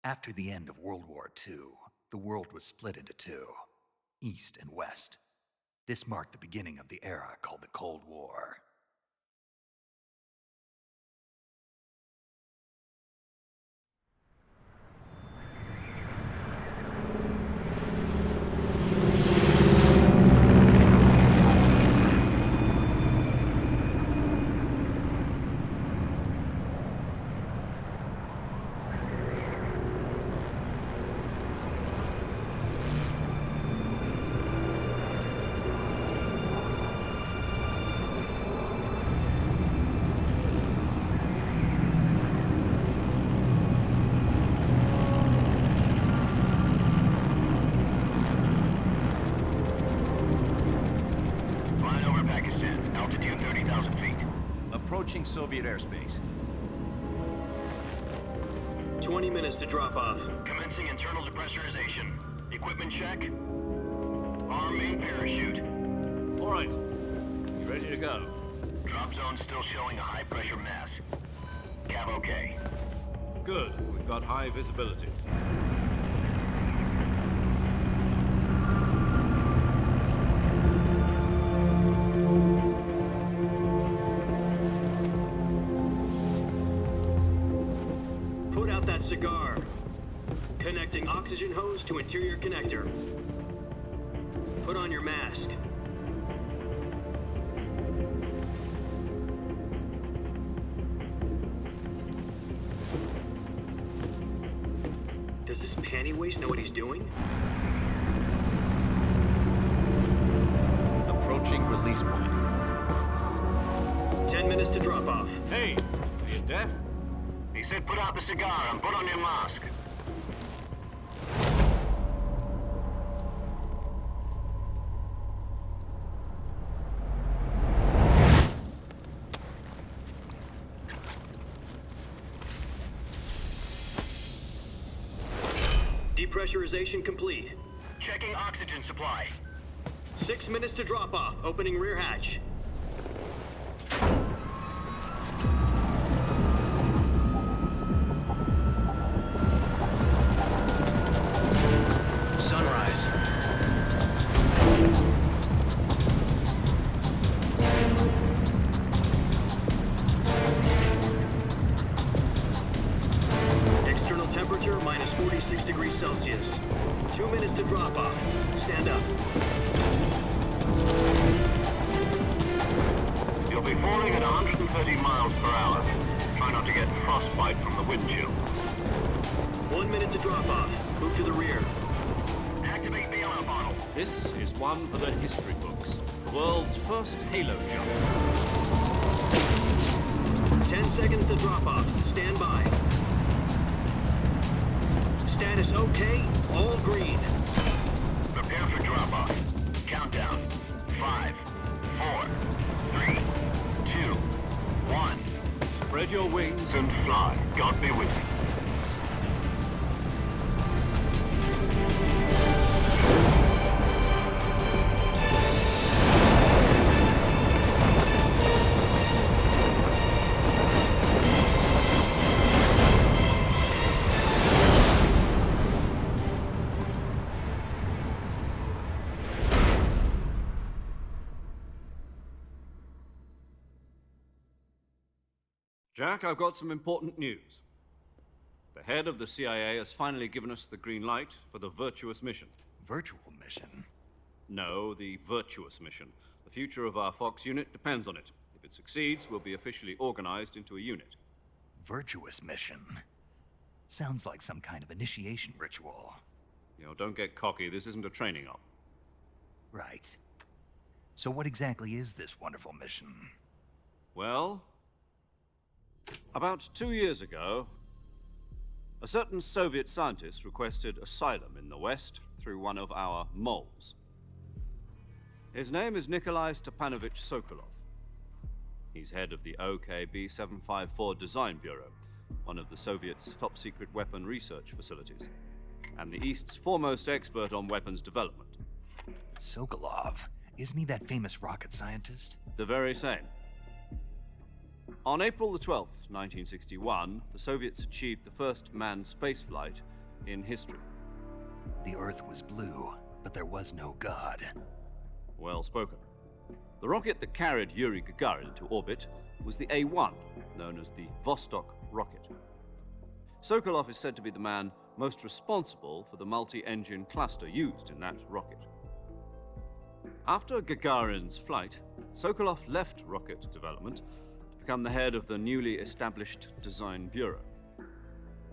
After the end of World War II, the world was split into two, East and West. This marked the beginning of the era called the Cold War. Approaching Soviet airspace. 20 minutes to drop off. Commencing internal depressurization. Equipment check. Arm main parachute. All right. You ready to go? Drop zone still showing a high pressure mass. Cav okay. Good. We've got high visibility. Put out that cigar. Connecting oxygen hose to interior connector. Put on your mask. Does this panty waste know what he's doing? Approaching release point. 10 minutes to drop off. Hey, are you deaf? He said put out the cigar and put on your mask. Depressurization complete. Checking oxygen supply. 6 minutes to drop off. Opening rear hatch. Sunrise. External temperature minus 46 degrees Celsius. 2 minutes to drop off. Stand up. You'll be falling at 130 miles per hour. Try not to get frostbite from the wind chill. 1 minute to drop off. Move to the rear. Activate the alarm bottle. This is one for the history books. The world's first halo jump. 10 seconds to drop off. Stand by. Status okay. All green. Prepare for drop-off. Countdown. 5, 4, 3, 2, 1. Spread your wings And fly. God be with you. Jack, I've got some important news. The head of the CIA has finally given us the green light for the virtuous mission. Virtual mission? No, the virtuous mission. The future of our Fox unit depends on it. If it succeeds, we'll be officially organized into a unit. Virtuous mission? Sounds like some kind of initiation ritual. You know, don't get cocky. This isn't a training op. Right. So what exactly is this wonderful mission? Well, about 2 years ago, a certain Soviet scientist requested asylum in the West through one of our moles. His name is Nikolai Stepanovich Sokolov. He's head of the OKB 754 Design Bureau, one of the Soviets' top-secret weapon research facilities, and the East's foremost expert on weapons development. Sokolov? Isn't he that famous rocket scientist? The very same. On April the 12th, 1961, the Soviets achieved the first manned spaceflight in history. The Earth was blue, but there was no God. Well spoken. The rocket that carried Yuri Gagarin into orbit was the A-1, known as the Vostok rocket. Sokolov is said to be the man most responsible for the multi-engine cluster used in that rocket. After Gagarin's flight, Sokolov left rocket development to become the head of the newly established Design Bureau.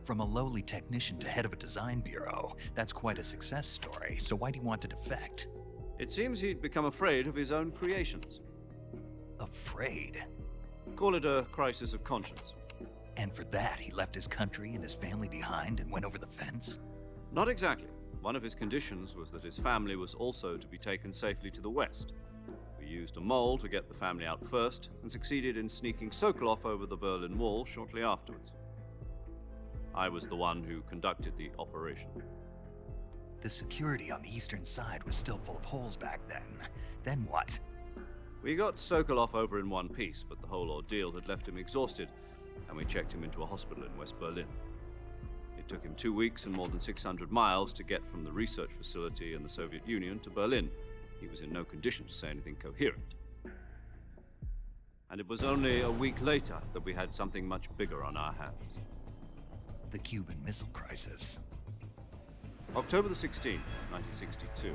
From a lowly technician to head of a design bureau, that's quite a success story, so why do you want to defect? It seems he'd become afraid of his own creations. Afraid? Call it a crisis of conscience. And for that, he left his country and his family behind and went over the fence? Not exactly. One of his conditions was that his family was also to be taken safely to the west. We used a mole to get the family out first and succeeded in sneaking Sokolov over the Berlin Wall shortly afterwards. I was the one who conducted the operation. The security on the eastern side was still full of holes back then. Then what? We got Sokolov over in one piece, but the whole ordeal had left him exhausted, and we checked him into a hospital in West Berlin. It took him 2 weeks and more than 600 miles to get from the research facility in the Soviet Union to Berlin. He was in no condition to say anything coherent. And it was only a week later that we had something much bigger on our hands. The Cuban Missile Crisis. October the 16th, 1962,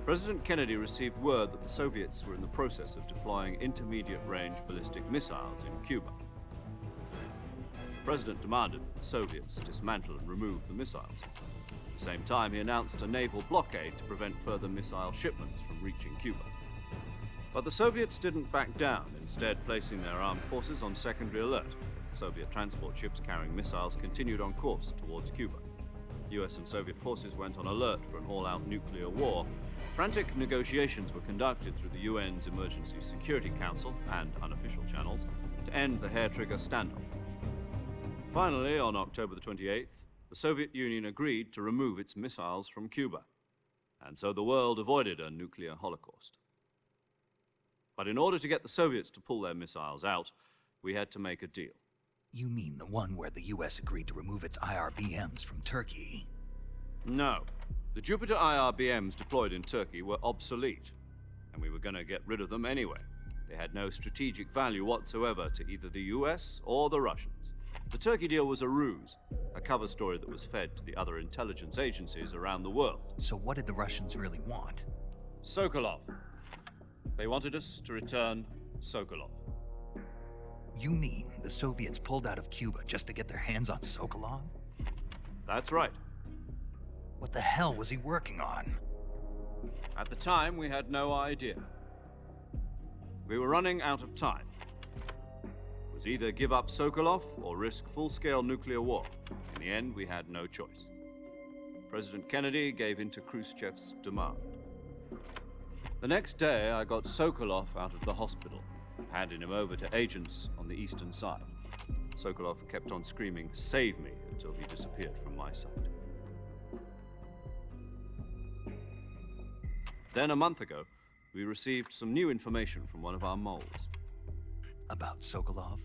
President Kennedy received word that the Soviets were in the process of deploying intermediate-range ballistic missiles in Cuba. The President demanded that the Soviets dismantle and remove the missiles. At the same time, he announced a naval blockade to prevent further missile shipments from reaching Cuba. But the Soviets didn't back down, instead placing their armed forces on secondary alert. Soviet transport ships carrying missiles continued on course towards Cuba. US and Soviet forces went on alert for an all-out nuclear war. Frantic negotiations were conducted through the UN's Emergency Security Council and unofficial channels to end the hair-trigger standoff. Finally, on October the 28th, the Soviet Union agreed to remove its missiles from Cuba, and so the world avoided a nuclear holocaust. But in order to get the Soviets to pull their missiles out, we had to make a deal. You mean the one where the US agreed to remove its IRBMs from Turkey? No. The Jupiter IRBMs deployed in Turkey were obsolete, and we were going to get rid of them anyway. They had no strategic value whatsoever to either the US or the Russians. The Turkey deal was a ruse, a cover story that was fed to the other intelligence agencies around the world. So what did the Russians really want? Sokolov. They wanted us to return Sokolov. You mean the Soviets pulled out of Cuba just to get their hands on Sokolov? That's right. What the hell was he working on? At the time, we had no idea. We were running out of time. It was either give up Sokolov or risk full-scale nuclear war. In the end, we had no choice. President Kennedy gave in to Khrushchev's demand. The next day, I got Sokolov out of the hospital, handing him over to agents on the eastern side. Sokolov kept on screaming, "Save me," until he disappeared from my sight. Then, a month ago, we received some new information from one of our moles. About Sokolov?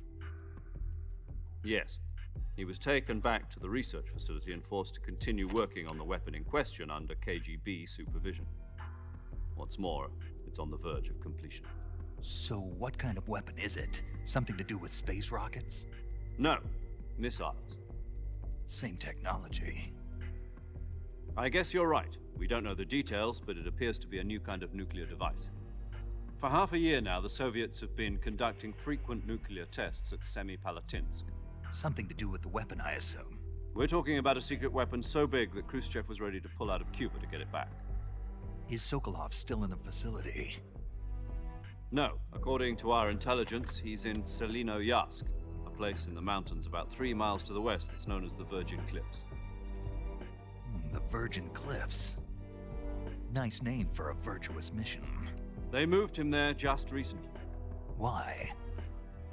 Yes. He was taken back to the research facility and forced to continue working on the weapon in question under KGB supervision. What's more, it's on the verge of completion. So what kind of weapon is it? Something to do with space rockets? No, missiles. Same technology. I guess you're right. We don't know the details, but it appears to be a new kind of nuclear device. For half a year now, the Soviets have been conducting frequent nuclear tests at Semipalatinsk. Something to do with the weapon, I assume. We're talking about a secret weapon so big that Khrushchev was ready to pull out of Cuba to get it back. Is Sokolov still in the facility? No. According to our intelligence, he's in Selino-Yarsk, a place in the mountains about 3 miles to the west that's known as the Virgin Cliffs. The Virgin Cliffs. Nice name for a virtuous mission. They moved him there just recently. Why?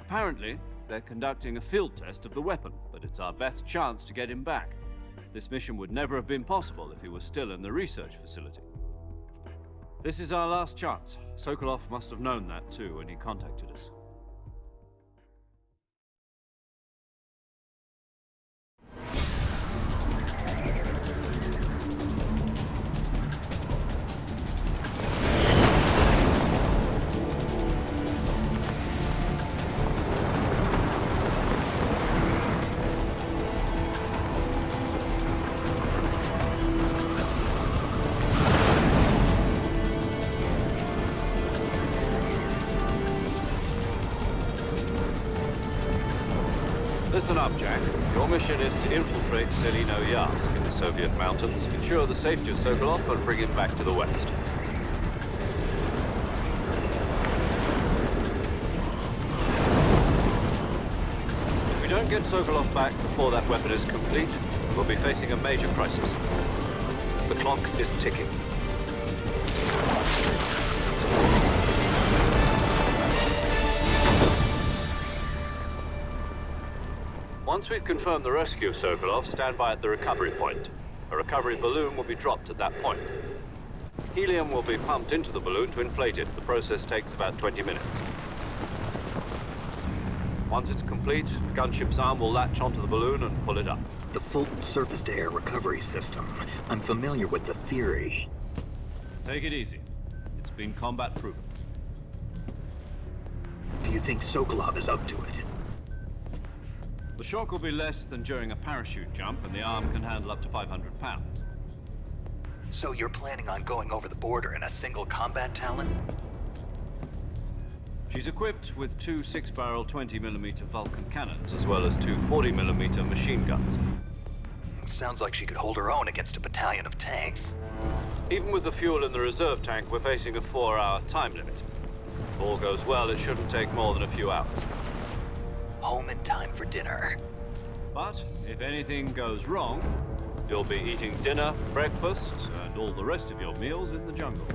Apparently, they're conducting a field test of the weapon, but it's our best chance to get him back. This mission would never have been possible if he was still in the research facility. This is our last chance. Sokolov must have known that too when he contacted us. listen up, Jack. Your mission is to infiltrate Selino-Yarsk in the Soviet mountains, ensure the safety of Sokolov, and bring him back to the west. If we don't get Sokolov back before that weapon is complete, we'll be facing a major crisis. The clock is ticking. Once we've confirmed the rescue of Sokolov, stand by at the recovery point. A recovery balloon will be dropped at that point. Helium will be pumped into the balloon to inflate it. The process takes about 20 minutes. Once it's complete, the gunship's arm will latch onto the balloon and pull it up. The Fulton surface-to-air recovery system. I'm familiar with the theory. Take it easy. It's been combat-proven. Do you think Sokolov is up to it? The shock will be less than during a parachute jump, and the arm can handle up to 500 pounds. So you're planning on going over the border in a single combat Talon? She's equipped with two 6-barrel 20mm Vulcan cannons, as well as two 40mm machine guns. Sounds like she could hold her own against a battalion of tanks. Even with the fuel in the reserve tank, we're facing a 4-hour time limit. If all goes well, it shouldn't take more than a few hours. Home in time for dinner. But if anything goes wrong, you'll be eating dinner, breakfast, and all the rest of your meals in the jungle.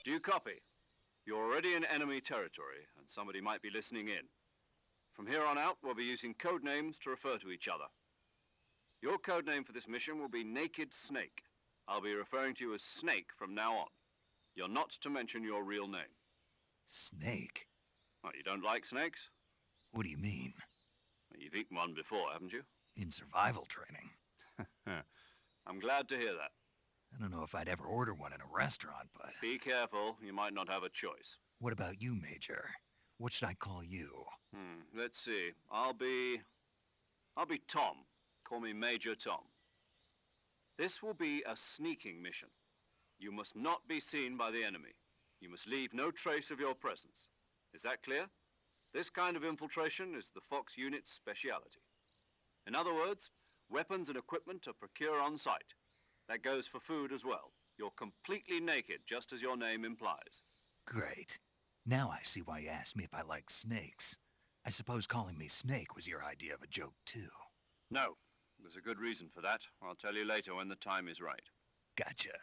Do you copy? You're already in enemy territory, and somebody might be listening in. From here on out, we'll be using code names to refer to each other. Your code name for this mission will be Naked Snake. I'll be referring to you as Snake from now on. You're not to mention your real name. Snake? Oh, you don't like snakes? What do you mean? Well, you've eaten one before, haven't you? In survival training. I'm glad to hear that. I don't know if I'd ever order one in a restaurant, but... Be careful, you might not have a choice. What about you, Major? What should I call you? Let's see. I'll be Tom. Call me Major Tom. This will be a sneaking mission. You must not be seen by the enemy. You must leave no trace of your presence. Is that clear? This kind of infiltration is the Fox unit's speciality. In other words, weapons and equipment are procured on site. That goes for food as well. You're completely naked, just as your name implies. Great. Now I see why you asked me if I like snakes. I suppose calling me Snake was your idea of a joke, too. No. There's a good reason for that. I'll tell you later when the time is right. Gotcha.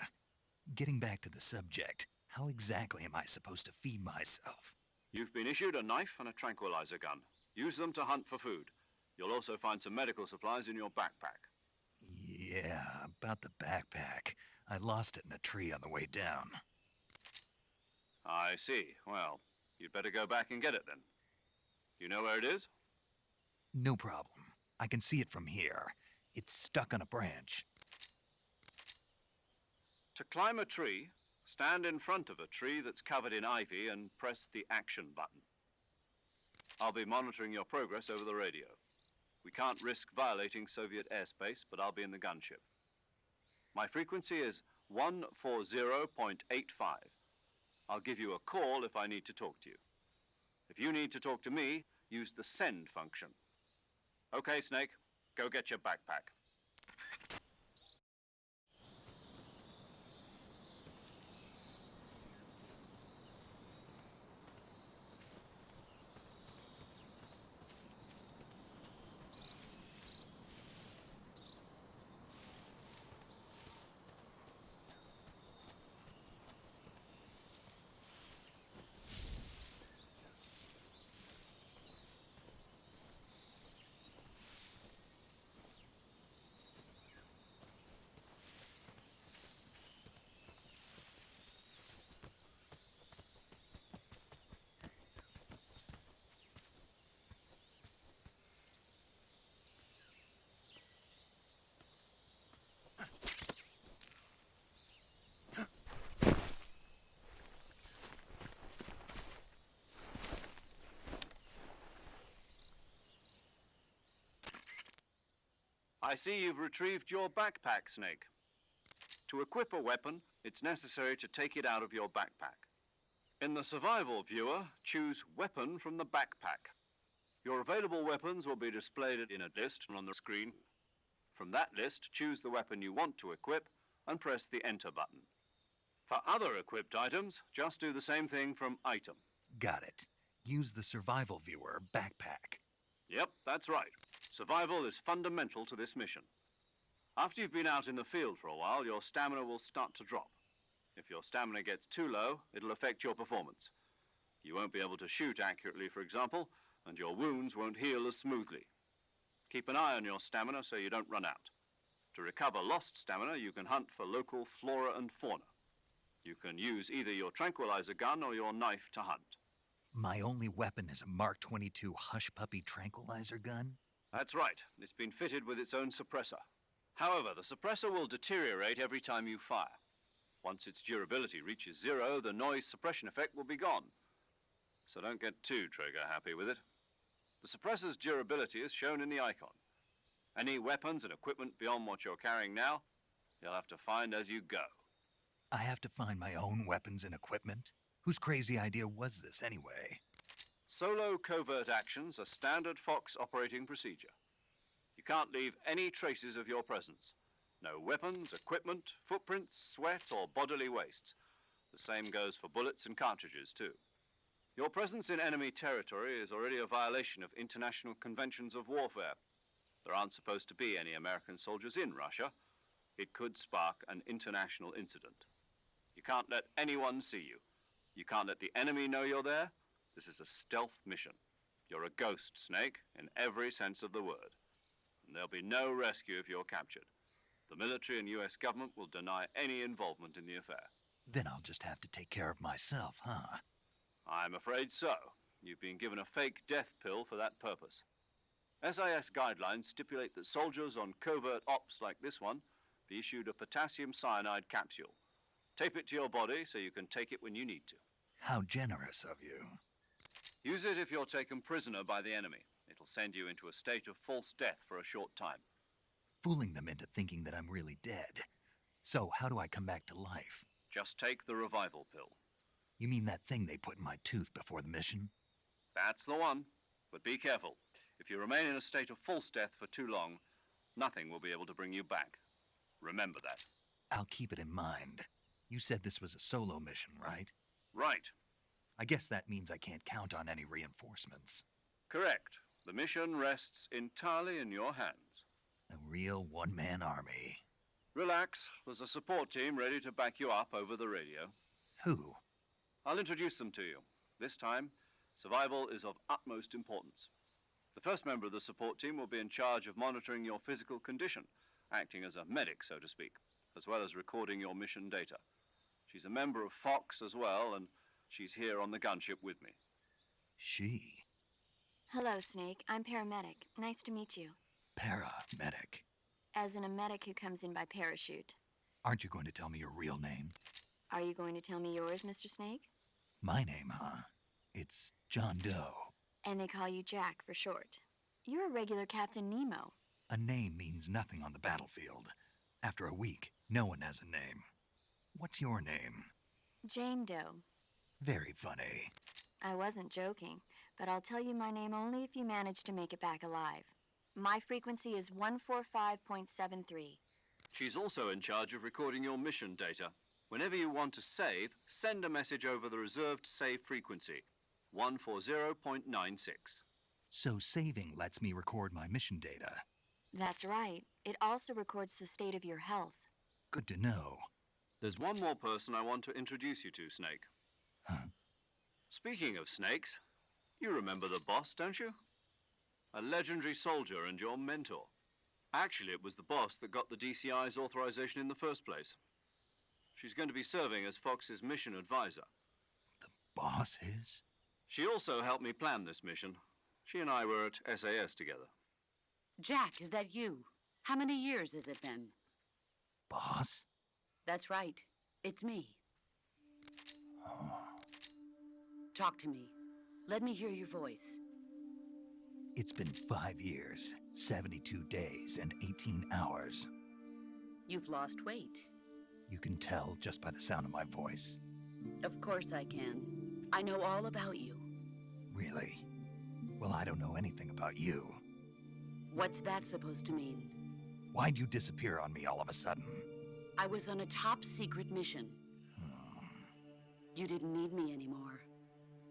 Getting back to the subject, how exactly am I supposed to feed myself? You've been issued a knife and a tranquilizer gun. Use them to hunt for food. You'll also find some medical supplies in your backpack. Yeah, about the backpack. I lost it in a tree on the way down. I see. Well, you'd better go back and get it then. You know where it is? No problem. I can see it from here. It's stuck on a branch. To climb a tree, stand in front of a tree that's covered in ivy and press the action button. I'll be monitoring your progress over the radio. We can't risk violating Soviet airspace, but I'll be in the gunship. My frequency is 140.85. I'll give you a call if I need to talk to you. If you need to talk to me, use the send function. Okay, Snake, go get your backpack. I see you've retrieved your backpack, Snake. To equip a weapon, it's necessary to take it out of your backpack. In the survival viewer, choose Weapon from the backpack. Your available weapons will be displayed in a list on the screen. From that list, choose the weapon you want to equip and press the Enter button. For other equipped items, just do the same thing from Item. Got it. Use the survival viewer backpack. Yep, that's right. Survival is fundamental to this mission. After you've been out in the field for a while, your stamina will start to drop. If your stamina gets too low, it'll affect your performance. You won't be able to shoot accurately, for example, and your wounds won't heal as smoothly. Keep an eye on your stamina so you don't run out. To recover lost stamina, you can hunt for local flora and fauna. You can use either your tranquilizer gun or your knife to hunt. My only weapon is a Mark 22 Hush Puppy tranquilizer gun? That's right. It's been fitted with its own suppressor. However, the suppressor will deteriorate every time you fire. Once its durability reaches 0, the noise suppression effect will be gone. So don't get too trigger-happy with it. The suppressor's durability is shown in the icon. Any weapons and equipment beyond what you're carrying now, you'll have to find as you go. I have to find my own weapons and equipment? Whose crazy idea was this anyway? Solo covert actions are standard Fox operating procedure. You can't leave any traces of your presence. No weapons, equipment, footprints, sweat, or bodily waste. The same goes for bullets and cartridges, too. Your presence in enemy territory is already a violation of international conventions of warfare. There aren't supposed to be any American soldiers in Russia. It could spark an international incident. You can't let anyone see you. You can't let the enemy know you're there. This is a stealth mission. You're a ghost, Snake, in every sense of the word. And there'll be no rescue if you're captured. The military and US government will deny any involvement in the affair. Then I'll just have to take care of myself, huh? I'm afraid so. You've been given a fake death pill for that purpose. SIS guidelines stipulate that soldiers on covert ops like this one be issued a potassium cyanide capsule. Tape it to your body so you can take it when you need to. How generous of you. Use it if you're taken prisoner by the enemy. It'll send you into a state of false death for a short time. Fooling them into thinking that I'm really dead. So, how do I come back to life? Just take the revival pill. You mean that thing they put in my tooth before the mission? That's the one. But be careful. If you remain in a state of false death for too long, nothing will be able to bring you back. Remember that. I'll keep it in mind. You said this was a solo mission, right? Right. I guess that means I can't count on any reinforcements. Correct. The mission rests entirely in your hands. A real one-man army. Relax. There's a support team ready to back you up over the radio. Who? I'll introduce them to you. This time, survival is of utmost importance. The first member of the support team will be in charge of monitoring your physical condition, acting as a medic, so to speak, as well as recording your mission data. She's a member of Fox as well, and she's here on the gunship with me. She? Hello, Snake. I'm paramedic. Nice to meet you. Paramedic. As in a medic who comes in by parachute. Aren't you going to tell me your real name? Are you going to tell me yours, Mr. Snake? My name, huh? It's John Doe. And they call you Jack for short. You're a regular Captain Nemo. A name means nothing on the battlefield. After a week, no one has a name. What's your name? Jane Doe. Very funny. I wasn't joking, but I'll tell you my name only if you manage to make it back alive. My frequency is 145.73. She's also in charge of recording your mission data. Whenever you want to save, send a message over the reserved save frequency, 140.96. So saving lets me record my mission data. That's right. It also records the state of your health. Good to know. There's one more person I want to introduce you to, Snake. Huh? Speaking of snakes, you remember the boss, don't you? A legendary soldier and your mentor. Actually, it was the boss that got the DCI's authorization in the first place. She's going to be serving as Fox's mission advisor. The boss is? She also helped me plan this mission. She and I were at SAS together. Jack, is that you? How many years has it been? Boss? That's right. It's me. Talk to me. Let me hear your voice. It's been 5 years, 72 days, and 18 hours. You've lost weight. You can tell just by the sound of my voice. Of course I can. I know all about you. Really? Well, I don't know anything about you. What's that supposed to mean? Why'd you disappear on me all of a sudden? I was on a top-secret mission. You didn't need me anymore.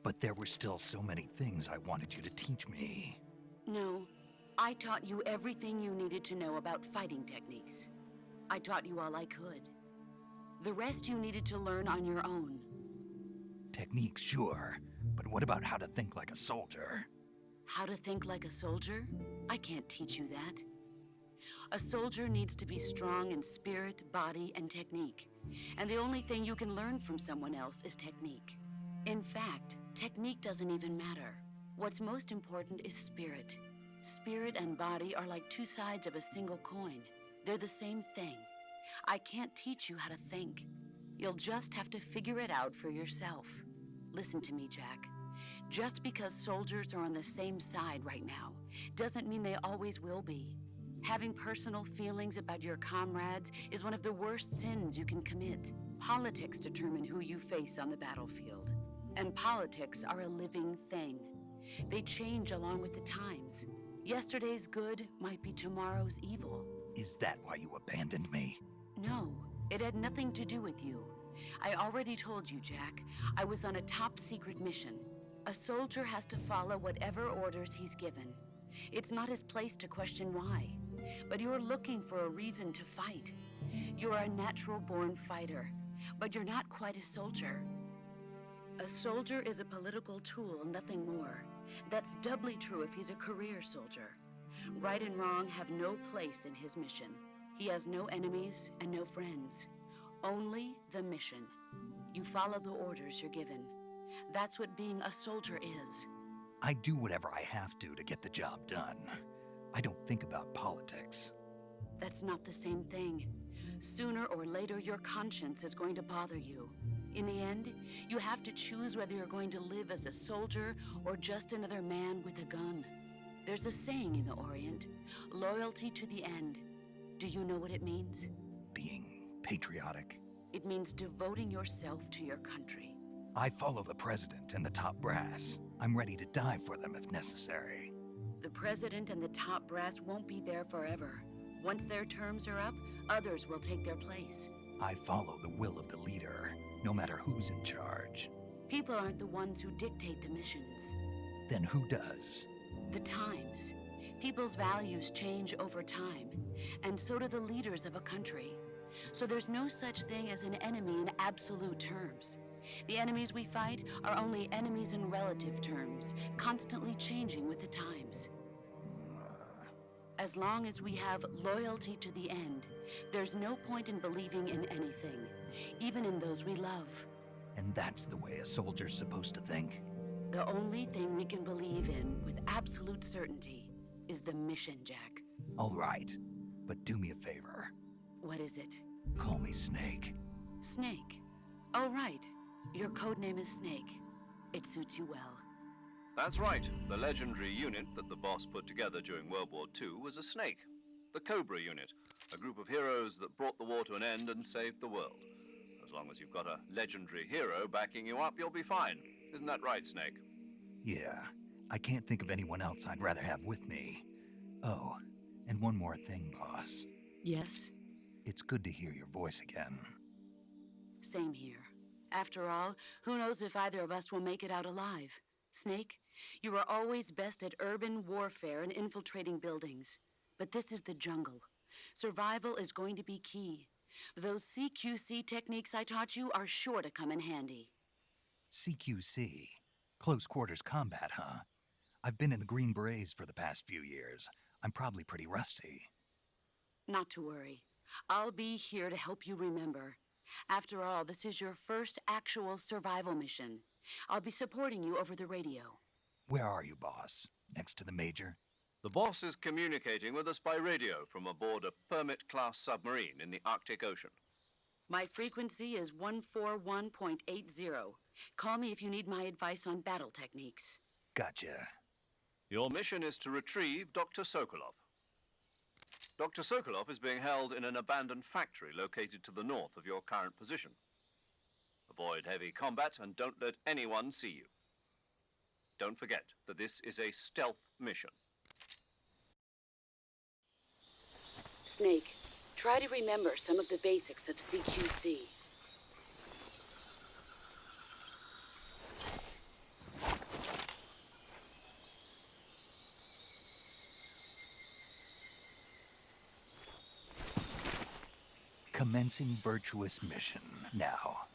But there were still so many things I wanted you to teach me. No, I taught you everything you needed to know about fighting techniques. I taught you all I could. The rest you needed to learn on your own. Techniques, sure. But what about how to think like a soldier? How to think like a soldier? I can't teach you that. A soldier needs to be strong in spirit, body, and technique. And the only thing you can learn from someone else is technique. In fact, technique doesn't even matter. What's most important is spirit. Spirit and body are like two sides of a single coin. They're the same thing. I can't teach you how to think. You'll just have to figure it out for yourself. Listen to me, Jack. Just because soldiers are on the same side right now doesn't mean they always will be. Having personal feelings about your comrades is one of the worst sins you can commit. Politics determine who you face on the battlefield. And politics are a living thing. They change along with the times. Yesterday's good might be tomorrow's evil. Is that why you abandoned me? No, it had nothing to do with you. I already told you, Jack. I was on a top-secret mission. A soldier has to follow whatever orders he's given. It's not his place to question why. But you're looking for a reason to fight. You're a natural-born fighter, but you're not quite a soldier. A soldier is a political tool, nothing more. That's doubly true if he's a career soldier. Right and wrong have no place in his mission. He has no enemies and no friends. Only the mission. You follow the orders you're given. That's what being a soldier is. I do whatever I have to get the job done. I don't think about politics. That's not the same thing. Sooner or later, your conscience is going to bother you. In the end, you have to choose whether you're going to live as a soldier or just another man with a gun. There's a saying in the Orient, loyalty to the end. Do you know what it means? Being patriotic. It means devoting yourself to your country. I follow the president and the top brass. I'm ready to die for them if necessary. The president and the top brass won't be there forever. Once their terms are up, others will take their place. I follow the will of the leader, no matter who's in charge. People aren't the ones who dictate the missions. Then who does? The times. People's values change over time, and so do the leaders of a country. So there's no such thing as an enemy in absolute terms. The enemies we fight are only enemies in relative terms, constantly changing with the times. As long as we have loyalty to the end, there's no point in believing in anything, even in those we love. And that's the way a soldier's supposed to think? The only thing we can believe in with absolute certainty is the mission, Jack. All right, but do me a favor. What is it? Call me Snake. Snake. Oh, right. Your code name is Snake. It suits you well. That's right. The legendary unit that the boss put together during World War II was a snake. The Cobra unit, a group of heroes that brought the war to an end and saved the world. As long as you've got a legendary hero backing you up, you'll be fine. Isn't that right, Snake? Yeah, I can't think of anyone else I'd rather have with me. Oh, and one more thing, boss. Yes? It's good to hear your voice again. Same here. After all, who knows if either of us will make it out alive? Snake, you are always best at urban warfare and infiltrating buildings. But this is the jungle. Survival is going to be key. Those CQC techniques I taught you are sure to come in handy. CQC? Close quarters combat, huh? I've been in the Green Berets for the past few years. I'm probably pretty rusty. Not to worry. I'll be here to help you remember. After all, this is your first actual survival mission. I'll be supporting you over the radio. Where are you, boss? Next to the Major? The boss is communicating with us by radio from aboard a Permit-class submarine in the Arctic Ocean. My frequency is 141.80. Call me if you need my advice on battle techniques. Gotcha. Your mission is to retrieve Dr. Sokolov. Dr. Sokolov is being held in an abandoned factory located to the north of your current position. Avoid heavy combat and don't let anyone see you. Don't forget that this is a stealth mission. Snake, try to remember some of the basics of CQC. Commencing virtuous mission now.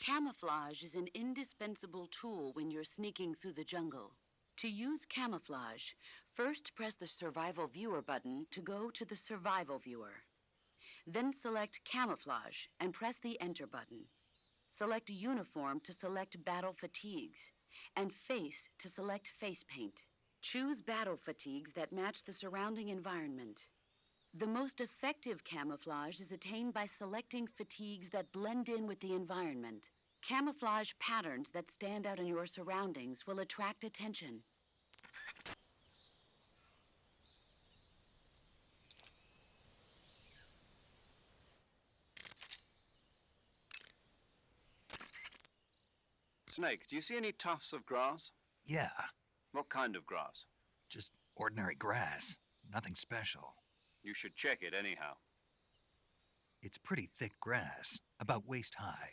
Camouflage is an indispensable tool when you're sneaking through the jungle. To use camouflage, first press the Survival Viewer button to go to the Survival Viewer. Then select Camouflage and press the Enter button. Select Uniform to select Battle Fatigues, and Face to select Face Paint. Choose battle fatigues that match the surrounding environment. The most effective camouflage is attained by selecting fatigues that blend in with the environment. Camouflage patterns that stand out in your surroundings will attract attention. Snake, do you see any tufts of grass? Yeah, What kind of grass? just ordinary grass. Nothing special. You should check it anyhow. It's pretty thick grass, about waist high.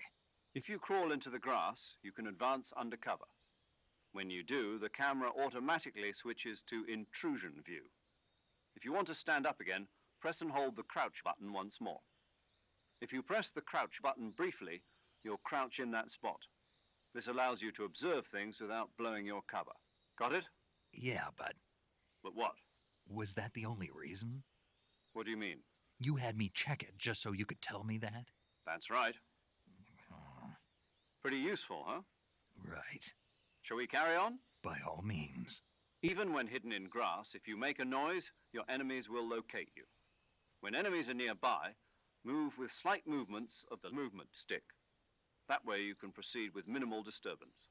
If you crawl into the grass, you can advance undercover. When you do, the camera automatically switches to intrusion view. If you want to stand up again, press and hold the crouch button once more. If you press the crouch button briefly, you'll crouch in that spot. This allows you to observe things without blowing your cover. Got it? Yeah, but But what? was that the only reason? What do you mean? You had me check it just so you could tell me that? That's right. Pretty useful, huh? Right. Shall we carry on? By all means. Even when hidden in grass, if you make a noise, your enemies will locate you. When enemies are nearby, move with slight movements of the movement stick. That way you can proceed with minimal disturbance.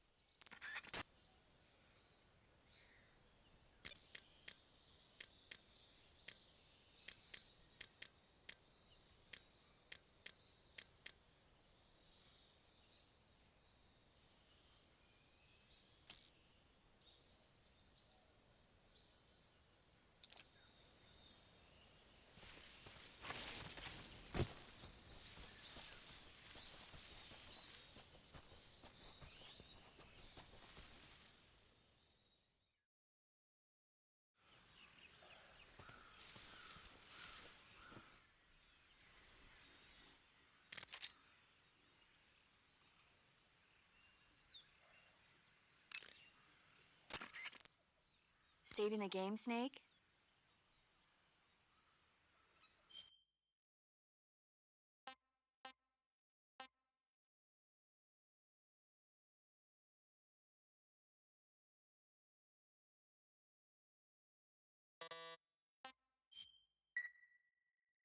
Saving the game, Snake?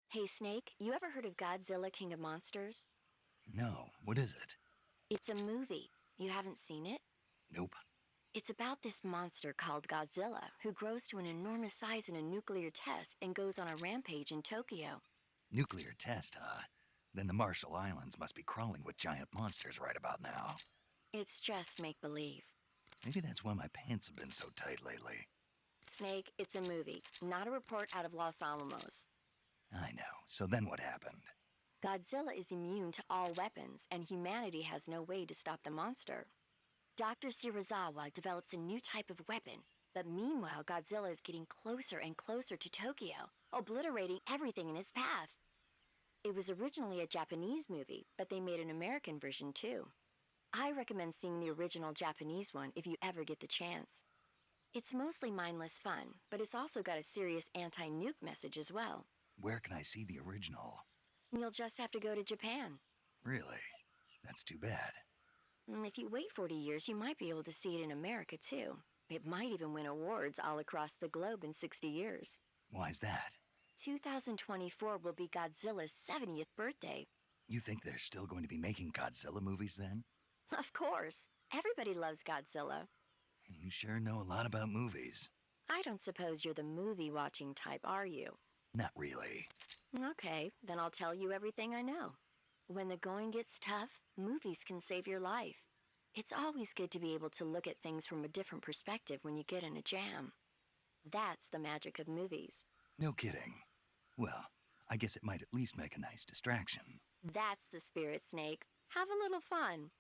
Hey, Snake, you ever heard of Godzilla, King of Monsters? No, what is it? It's a movie. You haven't seen it? Nope. It's about this monster called Godzilla, who grows to an enormous size in a nuclear test and goes on a rampage in Tokyo. Nuclear test, huh? Then the Marshall Islands must be crawling with giant monsters right about now. It's just make-believe. Maybe that's why my pants have been so tight lately. Snake, it's a movie, not a report out of Los Alamos. I know. So then what happened? Godzilla is immune to all weapons, and humanity has no way to stop the monster. Dr. Shirazawa develops a new type of weapon, but meanwhile Godzilla is getting closer and closer to Tokyo, obliterating everything in his path. It was originally a Japanese movie, but they made an American version too. I recommend seeing the original Japanese one if you ever get the chance. It's mostly mindless fun, but it's also got a serious anti-nuke message as well. Where can I see the original? You'll just have to go to Japan. Really? That's too bad. If you wait 40 years, you might be able to see it in America too. It might even win awards all across the globe in 60 years. Why's that? 2024 will be Godzilla's 70th birthday. You think they're still going to be making Godzilla movies then? Of course. Everybody loves Godzilla. You sure know a lot about movies. I don't suppose you're the movie-watching type, are you? Not really. Okay, then I'll tell you everything I know. When the going gets tough, movies can save your life. It's always good to be able to look at things from a different perspective when you get in a jam. That's the magic of movies. No kidding. Well, I guess it might at least make a nice distraction. That's the spirit, Snake. Have a little fun.